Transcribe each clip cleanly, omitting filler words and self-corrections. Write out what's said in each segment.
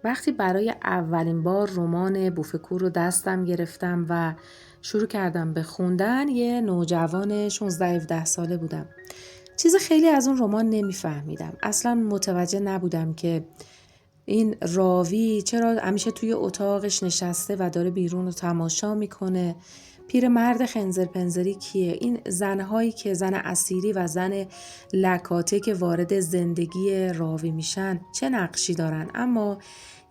وقتی برای اولین بار رمان بوفکور رو دستم گرفتم و شروع کردم به خوندن، یه نوجوان 16-17 ساله بودم. چیز خیلی از اون رمان نمیفهمیدم. اصلا متوجه نبودم که این راوی چرا همیشه توی اتاقش نشسته و داره بیرون رو تماشا میکنه. پیرمرد خنزر پنزری کیه؟ این زنهایی که زن اسیری و زن لکاته که وارد زندگی راوی میشن چه نقشی دارن؟ اما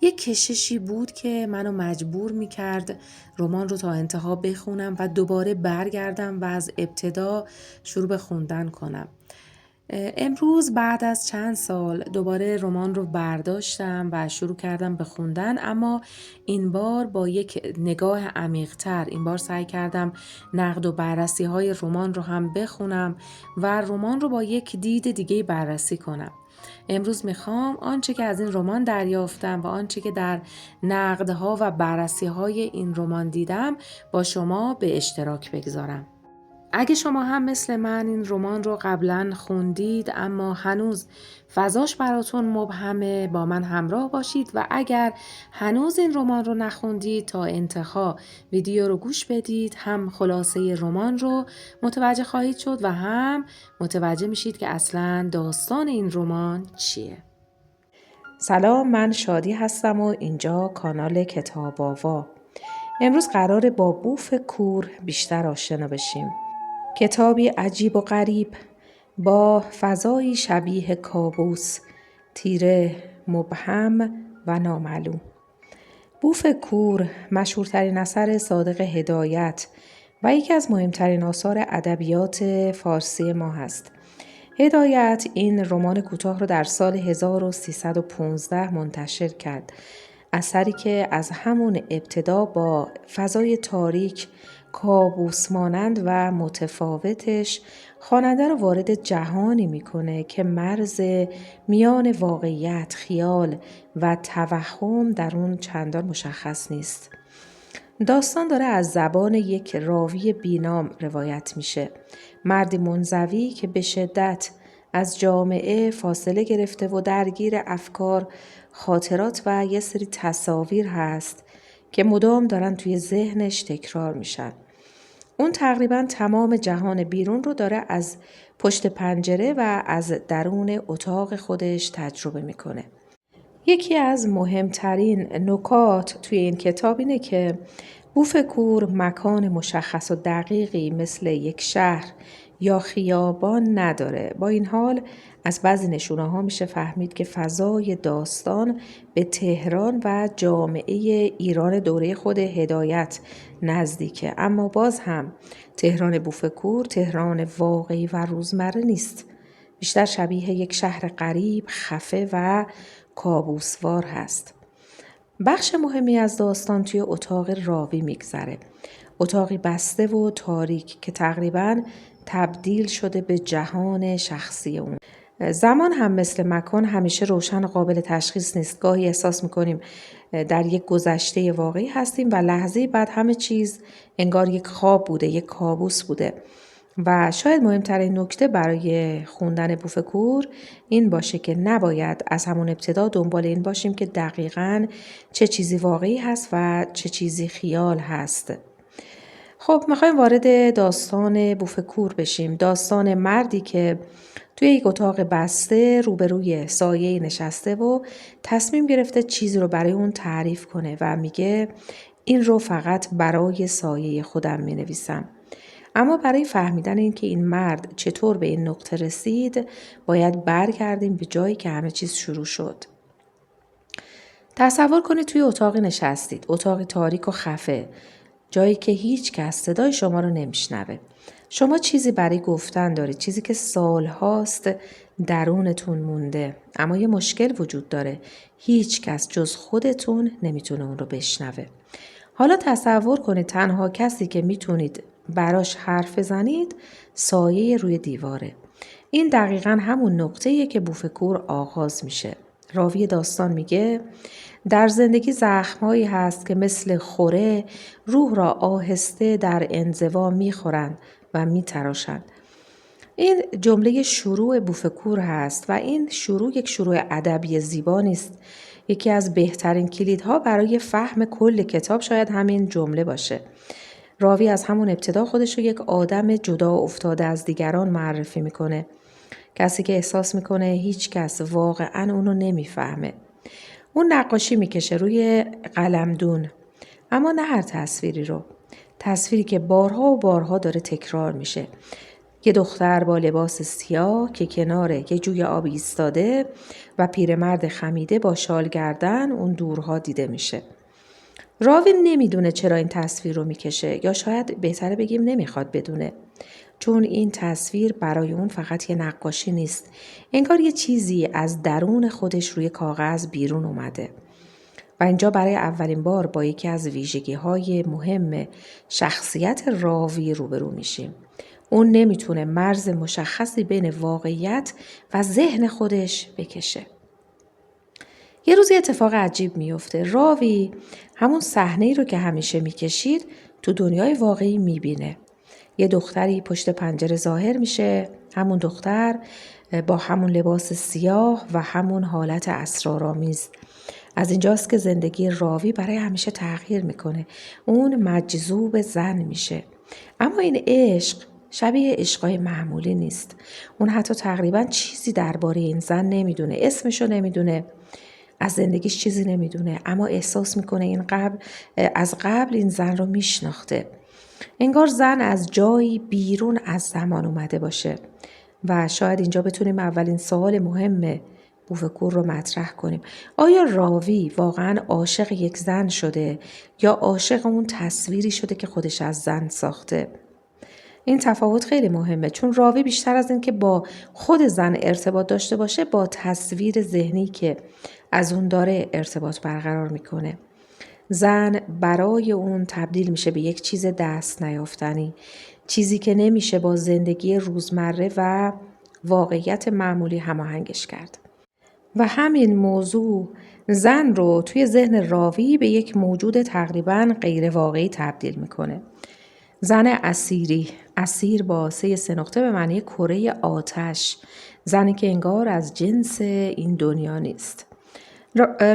یک کششی بود که منو مجبور میکرد رمان رو تا انتها بخونم و دوباره برگردم و از ابتدا شروع به خوندن کنم. امروز بعد از چند سال دوباره رمان رو برداشتم و شروع کردم به خوندن، اما این بار با یک نگاه عمیق‌تر. این بار سعی کردم نقد و بررسی های رمان رو هم بخونم و رمان رو با یک دید دیگه بررسی کنم. امروز میخوام آنچه که از این رمان دریافتم و آنچه که در نقدها و بررسی های این رمان دیدم با شما به اشتراک بگذارم. اگه شما هم مثل من این رمان رو قبلا خوندید اما هنوز فضاش براتون مبهمه، با من همراه باشید و اگر هنوز این رمان رو نخوندید تا انتها ویدیو رو گوش بدید، هم خلاصه رمان رو متوجه خواهید شد و هم متوجه میشید که اصلا داستان این رمان چیه. سلام، من شادی هستم و اینجا کانال کتاب آوا. امروز قراره با بوفکور بیشتر آشنا بشیم. کتابی عجیب و غریب با فضایی شبیه کابوس، تیره، مبهم و نامعلوم. بوفکور مشهورترین اثر صادق هدایت و یکی از مهمترین آثار ادبیات فارسی ما هست. هدایت این رمان کوتاه رو در سال 1315 منتشر کرد. اثری که از همون ابتدا با فضای تاریک، کابوس مانند و متفاوتش خواننده رو وارد جهانی میکنه که مرز میان واقعیت، خیال و توهم در اون چندان مشخص نیست. داستان داره از زبان یک راوی بینام روایت میشه. مردی منزوی که به شدت از جامعه فاصله گرفته و درگیر افکار، خاطرات و یه سری تصاویر هست که مدام دارن توی ذهنش تکرار میشن. اون تقریبا تمام جهان بیرون رو داره از پشت پنجره و از درون اتاق خودش تجربه میکنه. یکی از مهمترین نکات توی این کتاب اینه که بوفکور مکان مشخص و دقیقی مثل یک شهر یا خیابان نداره. با این حال از بعضی نشونه ها میشه فهمید که فضای داستان به تهران و جامعه ایران دوره خود هدایت نزدیکه، اما باز هم تهران بوفکور تهران واقعی و روزمره نیست. بیشتر شبیه یک شهر غریب، خفه و کابوسوار هست. بخش مهمی از داستان توی اتاق راوی میگذره. اتاقی بسته و تاریک که تقریباً تبدیل شده به جهان شخصی اون. زمان هم مثل مکان همیشه روشن و قابل تشخیص نیست. گاهی احساس میکنیم در یک گذشته واقعی هستیم و لحظه بعد همه چیز انگار یک خواب بوده، یک کابوس بوده. و شاید مهمترین نکته برای خوندن بوفکور این باشه که نباید از همون ابتدا دنبال این باشیم که دقیقاً چه چیزی واقعی هست و چه چیزی خیال هست. خب میخوایم وارد داستان بوفکور بشیم. داستان مردی که توی یک اتاق بسته روبروی سایه نشسته و تصمیم گرفته چیزی رو برای اون تعریف کنه و میگه این رو فقط برای سایه خودم مینویسم. اما برای فهمیدن اینکه این مرد چطور به این نقطه رسید باید برگردیم به جایی که همه چیز شروع شد. تصور کنید توی اتاقی نشستید، اتاقی تاریک و خفه، جایی که هیچ کس صدای شما رو نمیشنوه. شما چیزی برای گفتن دارید، چیزی که سالهاست درونتون مونده، اما یه مشکل وجود داره. هیچ کس جز خودتون نمیتونه اون رو بشنوه. حالا تصور کنید تنها کسی که میتونید براش حرف بزنید سایه روی دیواره. این دقیقاً همون نقطه‌ایه که بوفکور آغاز میشه. راوی داستان میگه در زندگی زخم‌هایی هست که مثل خوره روح را آهسته در انزوا میخورند و میتراشند. این جمله شروع بوفکور هست و این شروع یک شروع ادبی زیبا نیست. یکی از بهترین کلیدها برای فهم کل کتاب شاید همین جمله باشه. راوی از همون ابتدا خودش رو یک آدم جدا افتاده از دیگران معرفی میکنه. کسی که احساس میکنه هیچ کس واقعا اونو نمیفهمه. اون نقاشی میکشه روی قلمدون، اما نه هر تصویری رو. تصویری که بارها و بارها داره تکرار میشه. یه دختر با لباس سیاه که کنار یه جوی آبی ایستاده و پیرمرد خمیده با شال گردن اون دورها دیده میشه. راوی نمیدونه چرا این تصویر رو میکشه، یا شاید بهتره بگیم نمیخواد بدونه. چون این تصویر برای اون فقط یه نقاشی نیست. انگار یه چیزی از درون خودش روی کاغذ بیرون اومده. و اینجا برای اولین بار با یکی از ویژگی‌های مهم شخصیت راوی روبرو میشیم. اون نمیتونه مرز مشخصی بین واقعیت و ذهن خودش بکشه. یه روز اتفاق عجیب میفته. راوی همون صحنه‌ای رو که همیشه میکشید تو دنیای واقعی میبینه. یه دختری پشت پنجره ظاهر میشه. همون دختر با همون لباس سیاه و همون حالت اسرارآمیز. از اینجاست که زندگی راوی برای همیشه تغییر میکنه. اون مجذوب زن میشه. اما این عشق شبیه عشقای معمولی نیست. اون حتی تقریبا چیزی درباره این زن نمیدونه. اسمشو نمیدونه. از زندگیش چیزی نمیدونه. اما احساس میکنه از قبل این زن رو میشناخته. انگار زن از جایی بیرون از زمان اومده باشه. و شاید اینجا بتونیم اولین سوال مهم بوفکور رو مطرح کنیم. آیا راوی واقعا عاشق یک زن شده یا عاشق اون تصویری شده که خودش از زن ساخته؟ این تفاوت خیلی مهمه، چون راوی بیشتر از این که با خود زن ارتباط داشته باشه با تصویر ذهنی که از اون داره ارتباط برقرار میکنه. زن برای اون تبدیل میشه به یک چیز دست نیافتنی، چیزی که نمیشه با زندگی روزمره و واقعیت معمولی هماهنگش کرد. و همین موضوع زن رو توی ذهن راوی به یک موجود تقریباً غیر واقعی تبدیل میکنه. زن اسیری، اسیر با 3 نقطه به معنی کره آتش، زنی که انگار از جنس این دنیا نیست.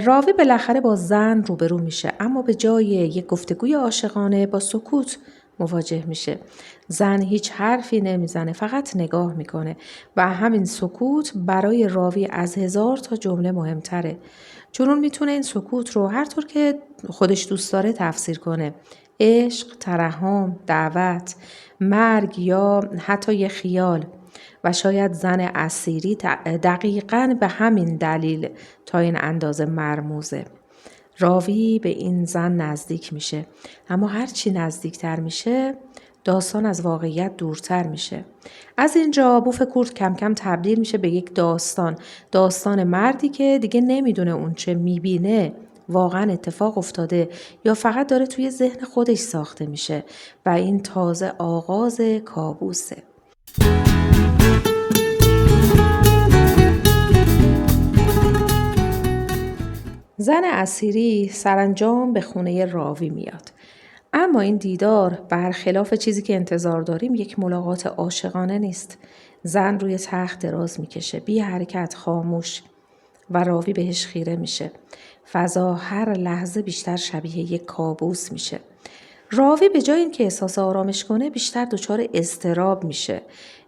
راوی بالاخره با زن روبرو میشه، اما به جای یک گفتگوی عاشقانه با سکوت مواجه میشه. زن هیچ حرفی نمیزنه، فقط نگاه میکنه و همین سکوت برای راوی از 1000 تا جمله مهمتره، چون اون میتونه این سکوت رو هر طور که خودش دوست داره تفسیر کنه. عشق، ترحم، دعوت، مرگ یا حتی یه خیال. و شاید زن اسیری دقیقاً به همین دلیل تا این اندازه مرموزه. راوی به این زن نزدیک میشه، اما هرچی نزدیکتر میشه داستان از واقعیت دورتر میشه. از اینجا بوفکور کم کم تبدیل میشه به یک داستان مردی که دیگه نمیدونه اون چه میبینه واقعا اتفاق افتاده یا فقط داره توی ذهن خودش ساخته میشه و این تازه آغاز کابوسه. زن اسیری سرانجام به خونه راوی میاد. اما این دیدار برخلاف چیزی که انتظار داریم یک ملاقات عاشقانه نیست. زن روی تخت دراز میکشه، بی حرکت، خاموش، و راوی بهش خیره میشه. فضا هر لحظه بیشتر شبیه یک کابوس میشه. راوی به جای اینکه احساس آرامش کنه بیشتر دچار اضطراب میشه.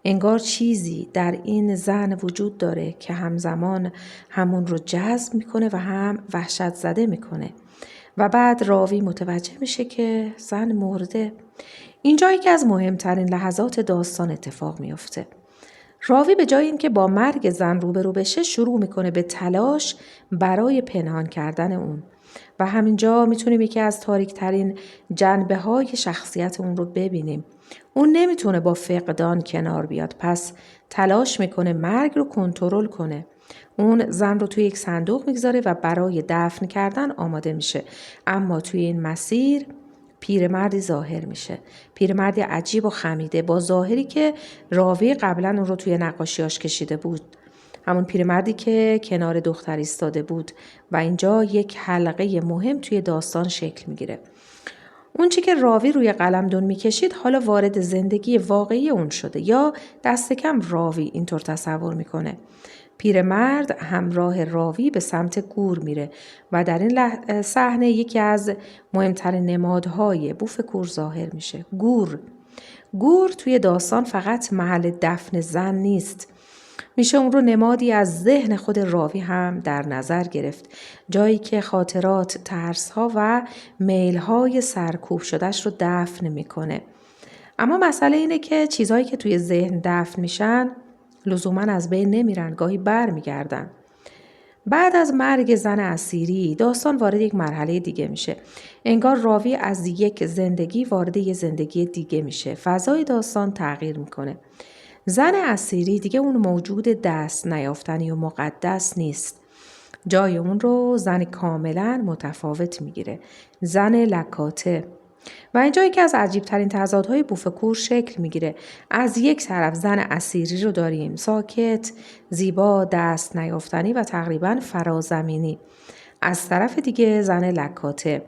انگار چیزی در این زن وجود داره که همزمان همون رو جذب میکنه و هم وحشت زده میکنه. و بعد راوی متوجه میشه که زن مرده. اینجا یکی از مهمترین لحظات داستان اتفاق میفته. راوی به جای اینکه با مرگ زن روبرو بشه شروع میکنه به تلاش برای پنهان کردن اون. و همینجا میتونیم یکی از تاریک‌ترین جنبه‌های شخصیت اون رو ببینیم. اون نمیتونه با فقدان کنار بیاد، پس تلاش میکنه مرگ رو کنترل کنه. اون زن رو توی یک صندوق میگذاره و برای دفن کردن آماده میشه. اما توی این مسیر پیرمردی ظاهر میشه. پیرمردی عجیب و خمیده با ظاهری که راوی قبلا اون رو توی نقاشیاش کشیده بود. همون پیرمردی که کنار دختر ایستاده بود و اینجا یک حلقه مهم توی داستان شکل میگیره. اون چی که راوی روی قلمدون میکشید حالا وارد زندگی واقعی اون شده، یا دست کم راوی اینطور تصور میکنه. پیرمرد همراه راوی به سمت گور میره و در این صحنه یکی از مهمترین نمادهای بوف کور ظاهر میشه. گور توی داستان فقط محل دفن زن نیست. میشه اون رو نمادی از ذهن خود راوی هم در نظر گرفت. جایی که خاطرات، ترس‌ها و میل‌های سرکوب شدهش رو دفن میکنه. اما مسئله اینه که چیزهایی که توی ذهن دفن میشن لزوماً از بین نمیرن، گاهی بر میگردن. بعد از مرگ زن اسیری داستان وارد یک مرحله دیگه میشه. انگار راوی از یک زندگی وارد یک زندگی دیگه میشه. فضای داستان تغییر میکنه. زن اسیری دیگه اون موجود دست نیافتنی و مقدس نیست. جای اون رو زن کاملا متفاوت میگیره. زن لکاته. و اینجایی که از عجیبترین تضادهای بوف کور شکل میگیره. از یک طرف زن اسیری رو داریم، ساکت، زیبا، دست نیافتنی و تقریبا فرازمینی. از طرف دیگه زن لکاته،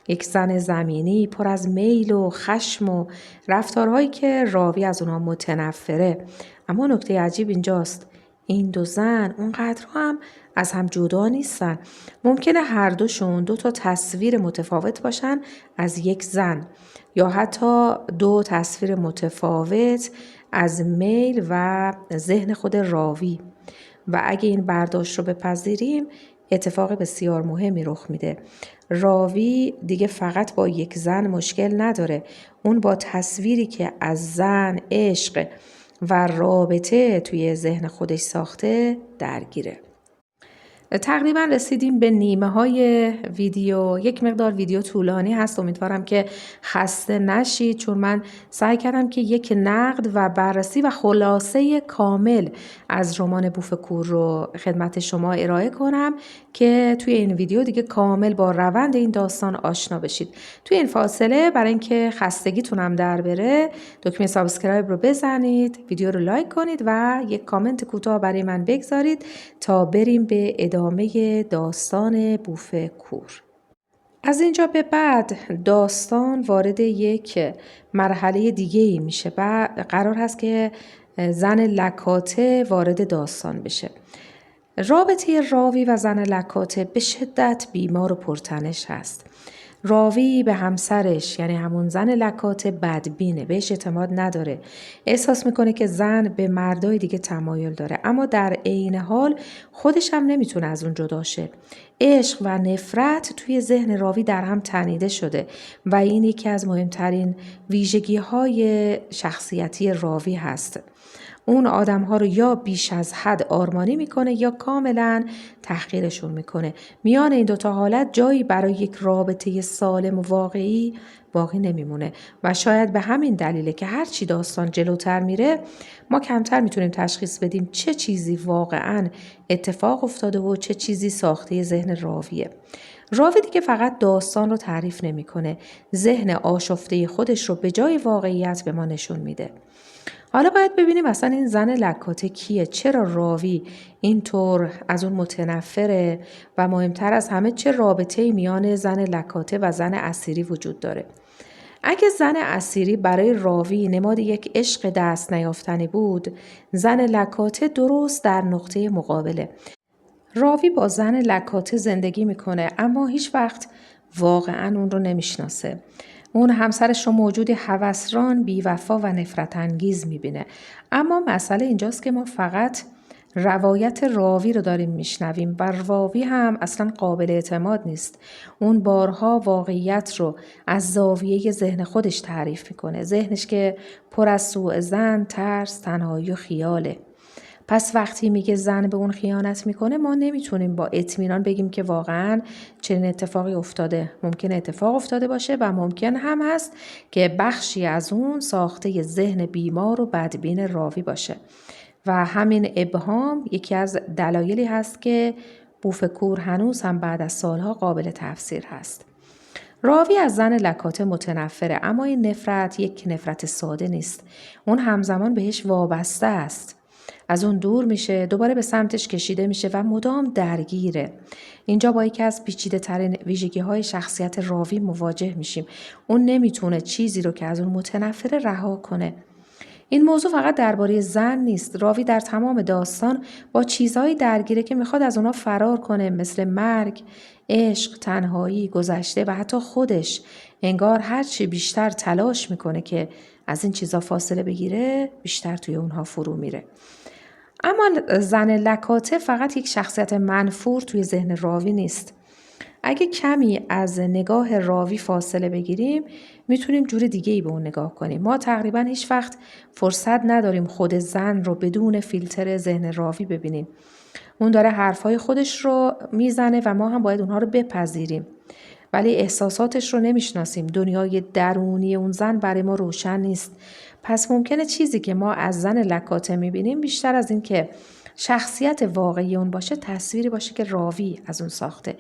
یک زن زمینی پر از میل و خشم و رفتارهایی که راوی از اونها متنفره. اما نکته عجیب اینجاست، این دو زن اونقدر هم از هم جدا نیستن. ممکنه هر دوشون دو تا تصویر متفاوت باشن از یک زن، یا حتی دو تصویر متفاوت از میل و ذهن خود راوی. و اگه این برداشت رو بپذیریم اتفاق بسیار مهمی رخ میده. راوی دیگه فقط با یک زن مشکل نداره، اون با تصویری که از زن، عشق و رابطه توی ذهن خودش ساخته درگیره. تقریبا رسیدیم به نیمه های ویدیو. یک مقدار ویدیو طولانی هست، امیدوارم که خسته نشید، چون من سعی کردم که یک نقد و بررسی و خلاصه کامل از رمان بوف کور رو خدمت شما ارائه کنم که توی این ویدیو دیگه کامل با روند این داستان آشنا بشید. توی این فاصله برای اینکه خستگیتونم در بره دکمه سابسکرایب رو بزنید، ویدیو رو لایک کنید و یک کامنت کوتاه برای من بگذارید تا بریم به ادامه داستان بوف کور. از اینجا به بعد داستان وارد یک مرحله دیگه ای میشه و قرار هست که زن لکاته وارد داستان بشه. رابطه راوی و زن لکاته به شدت بیمار و پرتنش هست. راوی به همسرش یعنی همون زن لکاته بدبینه، بهش اعتماد نداره، احساس میکنه که زن به مردای دیگه تمایل داره، اما در عین حال خودش هم نمیتونه از اون جدا شه. عشق و نفرت توی ذهن راوی در هم تنیده شده و این یکی از مهمترین ویژگی‌های شخصیتی راوی هست. اون آدم‌ها رو یا بیش از حد آرمانی میکنه یا کاملا تحقیرشون میکنه. میان این دوتا حالت جایی برای یک رابطه سالم و واقعی باقی نمیمونه و شاید به همین دلیله که هرچی داستان جلوتر میره ما کمتر میتونیم تشخیص بدیم چه چیزی واقعا اتفاق افتاده و چه چیزی ساخته ذهن راویه. راوی دیگه فقط داستان رو تعریف نمیکنه، ذهن آشفته خودش رو به جای واقعیت به ما نشون میده. حالا باید ببینیم اصلا این زن لکاته کیه؟ چرا راوی اینطور از اون متنفره و مهمتر از همه چه رابطه‌ای میان زن لکاته و زن اسیری وجود داره؟ اگه زن اسیری برای راوی نماد یک عشق دست نیافتنی بود، زن لکاته درست در نقطه مقابله. راوی با زن لکاته زندگی میکنه اما هیچ وقت واقعا اون رو نمیشناسه. اون همسرش رو موجودی هوسران، بی‌وفا و نفرت انگیز میبینه. اما مسئله اینجاست که ما فقط روایت راوی رو داریم میشنویم و راوی هم اصلا قابل اعتماد نیست. اون بارها واقعیت رو از زاویه ذهن خودش تعریف میکنه. ذهنش که پر از سوء ظن، ترس، تنهایی و خیاله. پس وقتی میگه زن به اون خیانت میکنه ما نمیتونیم با اطمینان بگیم که واقعا چنین اتفاقی افتاده. ممکن اتفاق افتاده باشه و ممکن هم هست که بخشی از اون ساخته ذهن بیمار و بدبین راوی باشه و همین ابهام یکی از دلایلی هست که بوف کور هنوز هم بعد از سالها قابل تفسیر هست. راوی از زن لکاته متنفره اما این نفرت یک نفرت ساده نیست. اون همزمان بهش وابسته است. از اون دور میشه، دوباره به سمتش کشیده میشه و مدام درگیره. اینجا با یکی از پیچیده ترین ویژگی های شخصیت راوی مواجه میشیم. اون نمیتونه چیزی رو که از اون متنفره رها کنه. این موضوع فقط درباره زن نیست. راوی در تمام داستان با چیزهایی درگیره که میخواد از اونا فرار کنه، مثل مرگ، عشق، تنهایی، گذشته و حتی خودش. انگار هرچی بیشتر تلاش میکنه که از این چیزها فاصله بگیره، بیشتر توی اونها فرو میره. اما زن لکاته فقط یک شخصیت منفور توی ذهن راوی نیست. اگه کمی از نگاه راوی فاصله بگیریم میتونیم جور دیگه‌ای به اون نگاه کنیم. ما تقریبا هیچ وقت فرصت نداریم خود زن رو بدون فیلتر ذهن راوی ببینیم. اون داره حرفای خودش رو میزنه و ما هم باید اونها رو بپذیریم. ولی احساساتش رو نمیشناسیم. دنیای درونی اون زن برای ما روشن نیست. پس ممکنه چیزی که ما از زن لکاته میبینیم بیشتر از این که شخصیت واقعی اون باشه، تصویری باشه که راوی از اون ساخته.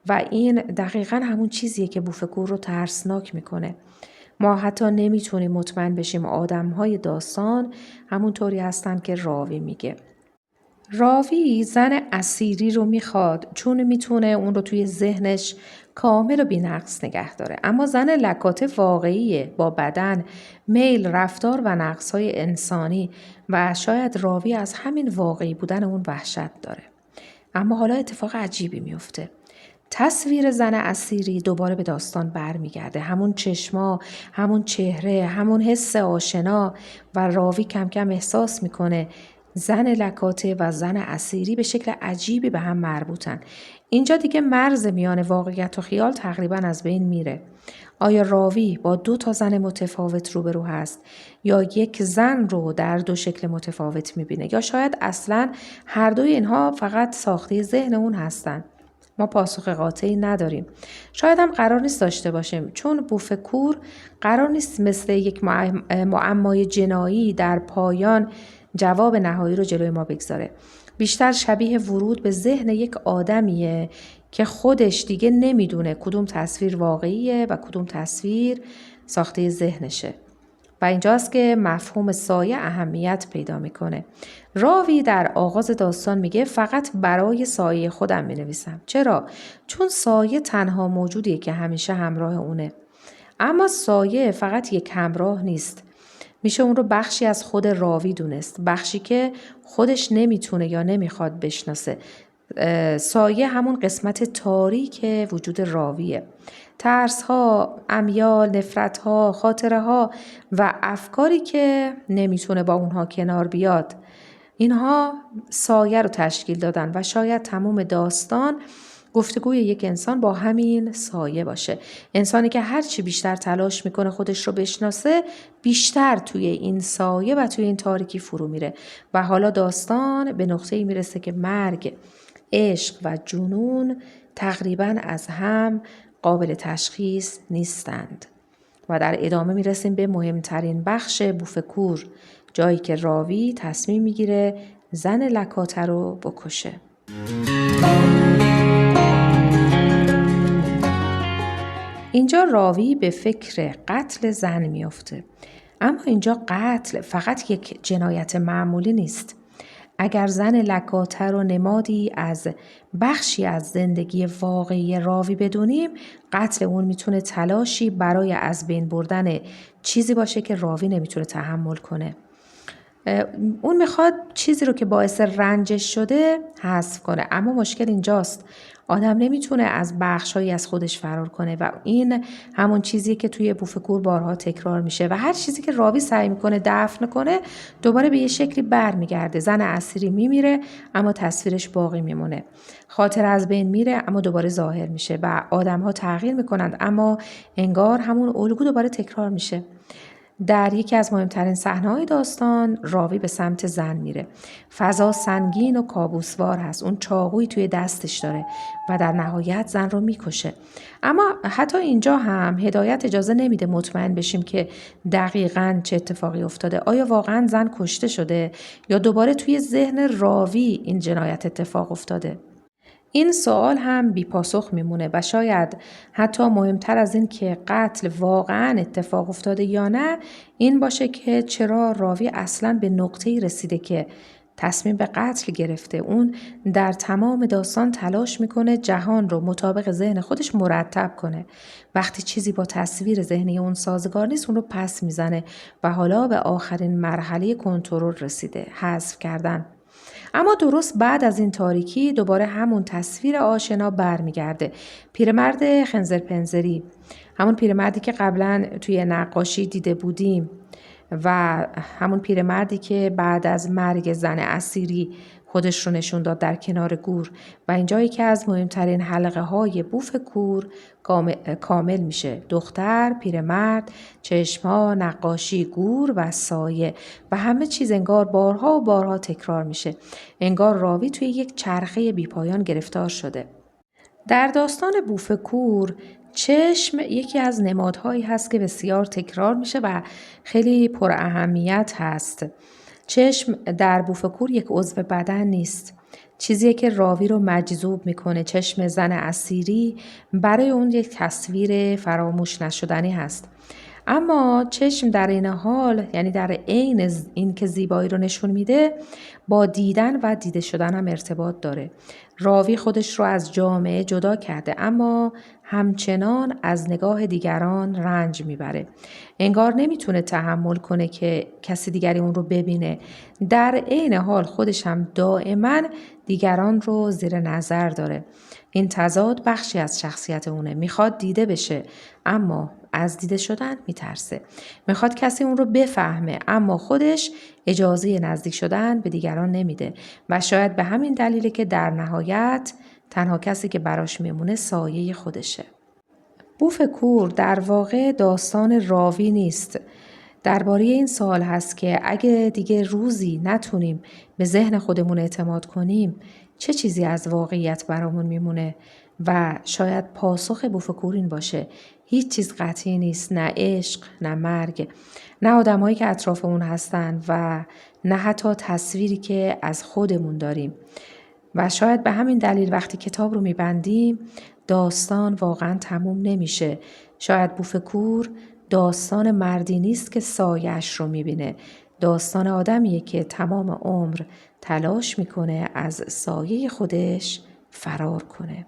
و این دقیقاً همون چیزیه که بوفکور رو ترسناک میکنه. ما حتی نمیتونیم مطمئن بشیم آدمهای داستان همونطوری هستن که راوی میگه. راوی زن اسیری رو میخواد چون میتونه اون رو توی ذهنش کامل و بی‌نقص نگه داره. اما زن لکاته واقعیه، با بدن، میل، رفتار و نقصهای انسانی و شاید راوی از همین واقعی بودن اون وحشت داره. اما حالا اتفاق عجیبی میفته. تصویر زن اسیری دوباره به داستان برمیگرده. همون چشما، همون چهره، همون حس آشنا و راوی کم کم احساس میکنه زن لکاته و زن اسیری به شکل عجیبی به هم مربوطن. اینجا دیگه مرز میان واقعیت و خیال تقریبا از بین میره. آیا راوی با 2 زن متفاوت روبرو هست یا یک زن رو در 2 شکل متفاوت میبینه، یا شاید اصلاً هر دوی اینها فقط ساخته ذهن اون هستن؟ ما پاسخ قاطعی نداریم. شاید هم قرار نیست داشته باشیم، چون بوفکور قرار نیست مثل یک معمای جنایی در پایان جواب نهایی رو جلوی ما بگذاره. بیشتر شبیه ورود به ذهن یک آدمیه که خودش دیگه نمیدونه کدوم تصویر واقعیه و کدوم تصویر ساخته ذهنشه. و اینجاست که مفهوم سایه اهمیت پیدا میکنه. راوی در آغاز داستان میگه فقط برای سایه خودم مینویسم. چرا؟ چون سایه تنها موجودیه که همیشه همراه اونه. اما سایه فقط یک همراه نیست. میشه اون رو بخشی از خود راوی دونست. بخشی که خودش نمیتونه یا نمیخواد بشناسه. سایه همون قسمت تاریک وجود راویه. ترس‌ها، امیال، نفرت‌ها، خاطره‌ها و افکاری که نمیتونه با اونها کنار بیاد، اینها سایه رو تشکیل دادن و شاید تمام داستان گفتگوی یک انسان با همین سایه باشه. انسانی که هرچی بیشتر تلاش میکنه خودش رو بشناسه، بیشتر توی این سایه و توی این تاریکی فرو میره. و حالا داستان به نقطه‌ای میرسه که مرگ، عشق و جنون تقریباً از هم قابل تشخیص نیستند. و در ادامه میرسیم به مهمترین بخش بوفکور، جایی که راوی تصمیم میگیره زن لکاته رو بکشه. اینجا راوی به فکر قتل زن میفته. اما اینجا قتل فقط یک جنایت معمولی نیست. اگر زن لکاته رو نمادی از بخشی از زندگی واقعی راوی بدونیم، قتل اون میتونه تلاشی برای از بین بردن چیزی باشه که راوی نمیتونه تحمل کنه. اون میخواد چیزی رو که باعث رنجش شده حذف کنه. اما مشکل اینجاست، آدم نمیتونه از بخشایی از خودش فرار کنه و این همون چیزیه که توی بوفکور بارها تکرار میشه و هر چیزی که راوی سعی میکنه دفن کنه دوباره به یه شکلی برمیگرده. زن اسیری میمیره اما تصویرش باقی میمونه. خاطر از بین میره اما دوباره ظاهر میشه و آدم‌ها تغییر میکنند اما انگار همون الگو دوباره تکرار میشه. در یکی از مهمترین صحنه‌های داستان راوی به سمت زن میره. فضا سنگین و کابوسوار هست. اون چاقویی توی دستش داره و در نهایت زن رو میکشه. اما حتی اینجا هم هدایت اجازه نمیده مطمئن بشیم که دقیقاً چه اتفاقی افتاده. آیا واقعاً زن کشته شده یا دوباره توی ذهن راوی این جنایت اتفاق افتاده؟ این سوال هم بی پاسخ میمونه و شاید حتی مهمتر از این که قتل واقعا اتفاق افتاده یا نه این باشه که چرا راوی اصلا به نقطه‌ای رسیده که تصمیم به قتل گرفته. اون در تمام داستان تلاش میکنه جهان رو مطابق ذهن خودش مرتب کنه. وقتی چیزی با تصویر ذهنی اون سازگار نیست اون رو پس میزنه و حالا به آخرین مرحله کنترل رسیده، حذف کردن. اما درست بعد از این تاریکی دوباره همون تصویر آشنا برمیگرده. پیرمرد خنزرپنزری، همون پیرمردی که قبلا توی نقاشی دیده بودیم و همون پیرمردی که بعد از مرگ زن اسیری خودش رو نشون داد در کنار گور و اینجایی که از مهمترین حلقه های بوف کور کامل میشه. دختر، پیرمرد، چشمها، نقاشی، گور و سایه و همه چیز انگار بارها و بارها تکرار میشه. انگار راوی توی یک چرخه بیپایان گرفتار شده. در داستان بوف کور چشم یکی از نمادهایی هست که بسیار تکرار میشه و خیلی پر اهمیت هست. چشم در بوف کور یک عضو بدن نیست. چیزیه که راوی رو مجذوب میکنه. چشم زن اسیری برای اون یک تصویر فراموش نشدنی هست. اما چشم در این حال، یعنی در عین این که زیبایی رو نشون میده، با دیدن و دیده شدن هم ارتباط داره. راوی خودش رو از جامعه جدا کرده اما همچنان از نگاه دیگران رنج میبره. انگار نمیتونه تحمل کنه که کسی دیگری اون رو ببینه. در عین حال خودش هم دائما دیگران رو زیر نظر داره. این تضاد بخشی از شخصیت اونه. میخواد دیده بشه اما از دیده شدن میترسه. میخواد کسی اون رو بفهمه اما خودش اجازه نزدیک شدن به دیگران نمیده و شاید به همین دلیله که در نهایت تنها کسی که براش میمونه سایه خودشه. بوف کور در واقع داستان راوی نیست. درباره این سوال هست که اگه دیگه روزی نتونیم به ذهن خودمون اعتماد کنیم چه چیزی از واقعیت برامون میمونه؟ و شاید پاسخ بوف کور این باشه: هیچ چیز قطعی نیست، نه عشق، نه مرگ، نه آدمایی که اطراف اون هستن و نه حتی تصویری که از خودمون داریم. و شاید به همین دلیل وقتی کتاب رو میبندیم داستان واقعا تموم نمیشه. شاید بوف کور داستان مردی نیست که سایه‌اش رو میبینه. داستان آدمیه که تمام عمر تلاش میکنه از سایه خودش فرار کنه.